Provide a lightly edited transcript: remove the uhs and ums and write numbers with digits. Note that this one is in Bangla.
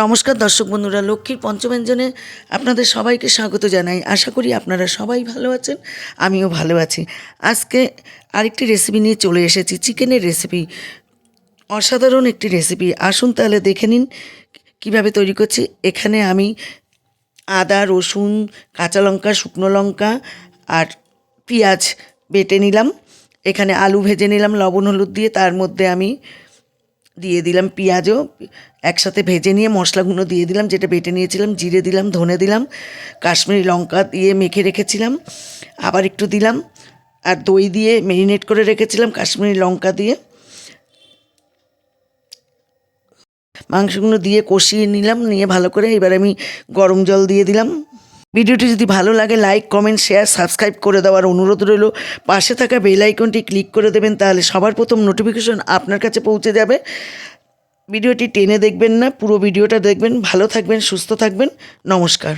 নমস্কার দর্শক বন্ধুরা, লক্ষ্মীর পঞ্চব্যঞ্জনে আপনাদের সবাইকে স্বাগত জানাই। আশা করি আপনারা সবাই ভালো আছেন, আমিও ভালো আছি। আজকে আরেকটি রেসিপি নিয়ে চলে এসেছি, চিকেনের রেসিপি। অসাধারণ একটি রেসিপি। আসুন তাহলে দেখে নিন কীভাবে তৈরি করছি। এখানে আমি আদা, রসুন, কাঁচা লঙ্কা, শুকনো লঙ্কা আর পেঁয়াজ বেটে নিলাম। এখানে আলু ভেজে নিলাম লবণ হলুদ দিয়ে। তার মধ্যে আমি দিয়ে দিলাম পেঁয়াজও একসাথে ভেজে নিয়ে মশলাগুলো দিয়ে দিলাম, যেটা বেটে নিয়েছিলাম। জিরে দিলাম, ধনে দিলাম, কাশ্মীরি লঙ্কা দিয়ে মেখে রেখেছিলাম, আবার একটু দিলাম। আর দই দিয়ে ম্যারিনেট করে রেখেছিলাম কাশ্মীরি লঙ্কা দিয়ে। মাংসগুলো দিয়ে কষিয়ে নিলাম, নিয়ে ভালো করে এবার আমি গরম জল দিয়ে দিলাম। ভিডিওটি যদি ভালো লাগে লাইক, কমেন্ট, শেয়ার, সাবস্ক্রাইব করে দেওয়ার অনুরোধ রইল। পাশে থাকা বেল আইকনটি ক্লিক করে দেবেন, তাহলে সবার প্রথম নোটিফিকেশন আপনার কাছে পৌঁছে যাবে। ভিডিওটি টেনে দেখবেন না, পুরো ভিডিওটা দেখবেন। ভালো থাকবেন, সুস্থ থাকবেন। নমস্কার।